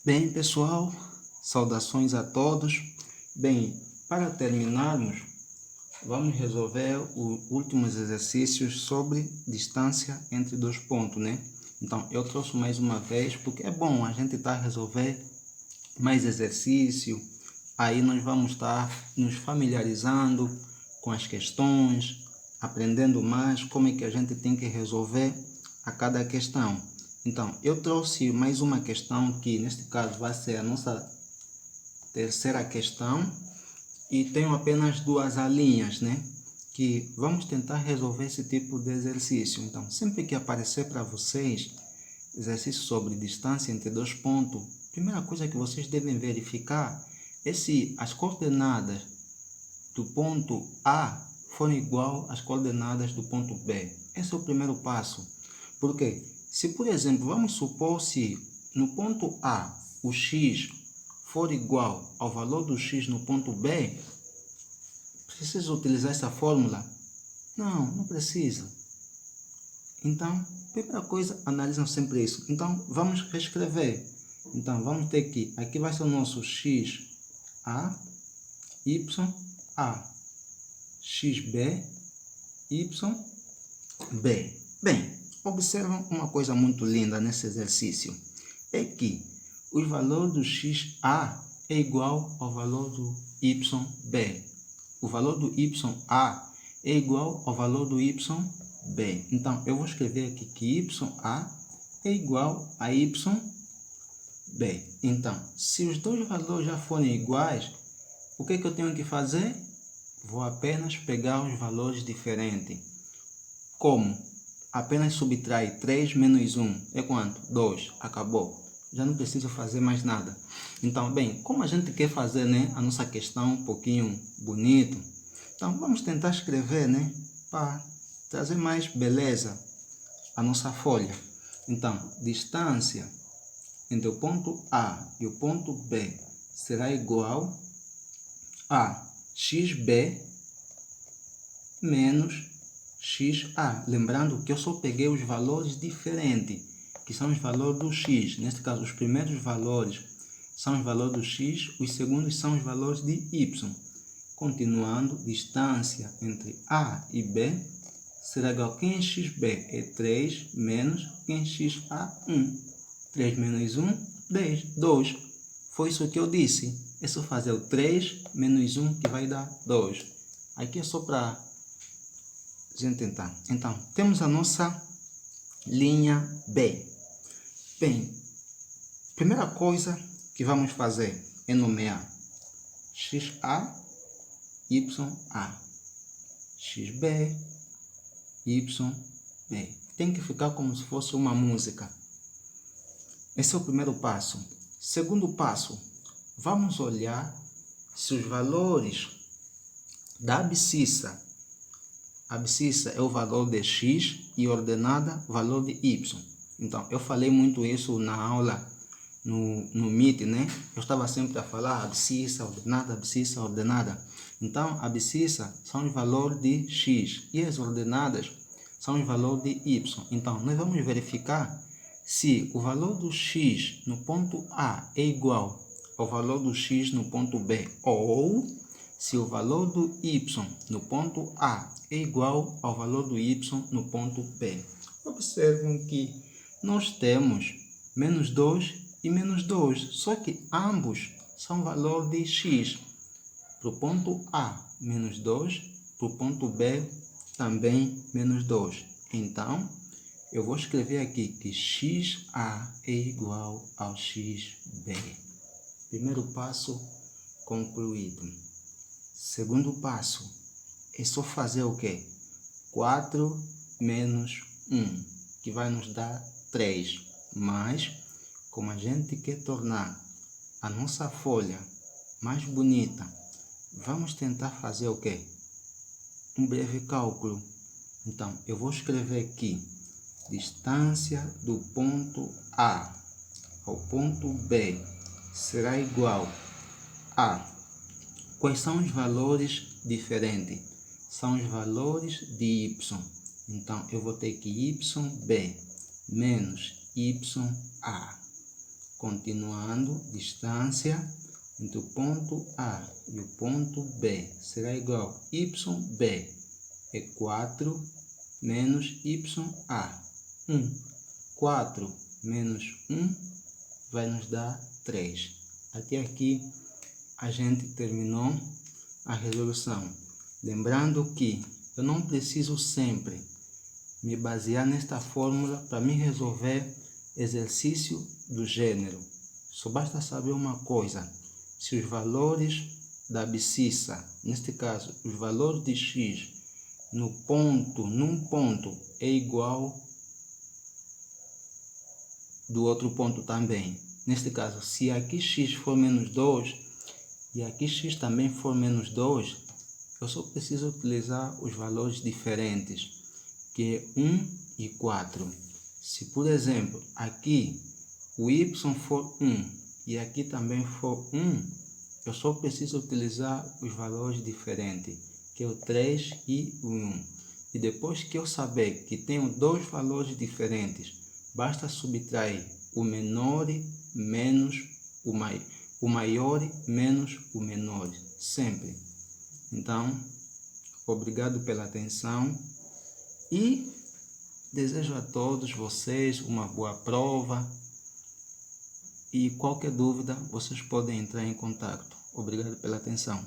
Bem, pessoal, saudações a todos. Bem, para terminarmos, vamos resolver os últimos exercícios sobre distância entre dois pontos, né? Então, eu trouxe mais uma vez, porque é bom a gente estar a resolver mais exercício. Aí nós vamos estar nos familiarizando com as questões, aprendendo mais como é que a gente tem que resolver a cada questão. Então, eu trouxe mais uma questão que, neste caso, vai ser a nossa terceira questão e tenho apenas duas alинhas, né? Que vamos tentar resolver esse tipo de exercício. Então, sempre que aparecer para vocês exercício sobre distância entre dois pontos, a primeira coisa que vocês devem verificar é se as coordenadas do ponto A forem igual às coordenadas do ponto B. Esse é o primeiro passo. Porque se, por exemplo, vamos supor se no ponto A o x for igual ao valor do x no ponto B, precisa utilizar essa fórmula? Não precisa. Então, primeira coisa, analisam sempre isso. Então, vamos reescrever. Então, vamos ter que, aqui vai ser o nosso x A, y A, xb, y b. Bem, observam uma coisa muito linda nesse exercício. É que o valor do x A é igual ao valor do y b. O valor do y A é igual ao valor do y b. Então, eu vou escrever aqui que y A é igual a y b. Então, se os dois valores já forem iguais, o que eu tenho que fazer? Vou apenas pegar os valores diferentes. Como? Apenas subtrai 3 menos 1 é quanto? 2. Acabou. Já não preciso fazer mais nada. Então, bem, como a gente quer fazer, né, a nossa questão um pouquinho bonito, então vamos tentar escrever, né, para trazer mais beleza à nossa folha. Então, distância entre o ponto A e o ponto B será igual a xb menos xa. Lembrando que eu só peguei os valores diferentes, que são os valores do x. Neste caso, os primeiros valores são os valores do x, os segundos são os valores de y. Continuando, distância entre A e B será igual a quem é xb é 3 menos quem é xa, 1. 3 menos 1, 2. Foi isso que eu disse. É só fazer o 3 menos 1 que vai dar 2. Aqui é só para a gente tentar. Então, temos a nossa linha B. Bem, primeira coisa que vamos fazer é nomear XA, YA, XB, YB. Tem que ficar como se fosse uma música. Esse é o primeiro passo. Segundo passo, vamos olhar se os valores da abscissa é o valor de x e ordenada o valor de y. Então, eu falei muito isso na aula no Meet, né? Eu estava sempre a falar abscissa, ordenada. Então, a abscissa são os valores de x e as ordenadas são os valores de y. Então, nós vamos verificar se o valor do x no ponto A é igual ao valor do x no ponto B, ou se o valor do y no ponto A é igual ao valor do y no ponto B. Observam que nós temos menos 2 e menos 2, só que ambos são valor de x. Para o ponto A, menos 2, para o ponto B, também menos 2. Então, eu vou escrever aqui que XA é igual ao XB. Primeiro passo concluído. Segundo passo, é só fazer o quê? 4 menos 1, que vai nos dar 3. Mas, como a gente quer tornar a nossa folha mais bonita, vamos tentar fazer o quê? Um breve cálculo. Então, eu vou escrever aqui distância do ponto A ao ponto B será igual a... Quais são os valores diferentes? São os valores de y. Então, eu vou ter que yb menos ya. Continuando, distância entre o ponto A e o ponto B será igual a YB é 4 menos YA. 4 menos 1 vai nos dar 3. Até aqui a gente terminou a resolução. Lembrando que eu não preciso sempre me basear nesta fórmula para me resolver exercício do gênero. Só basta saber uma coisa: se os valores da abscissa, neste caso, os valores de x num ponto é igual do outro ponto também. Neste caso, se aqui x for menos 2 e aqui x também for menos 2, eu só preciso utilizar os valores diferentes, que é 1 e 4. Se, por exemplo, aqui o y for 1 e aqui também for 1, eu só preciso utilizar os valores diferentes, que é o 3 e o 1. E depois que eu saber que tenho dois valores diferentes, basta subtrair o menor menos o maior menos o menor, sempre. Então, obrigado pela atenção e desejo a todos vocês uma boa prova e qualquer dúvida vocês podem entrar em contato. Obrigado pela atenção.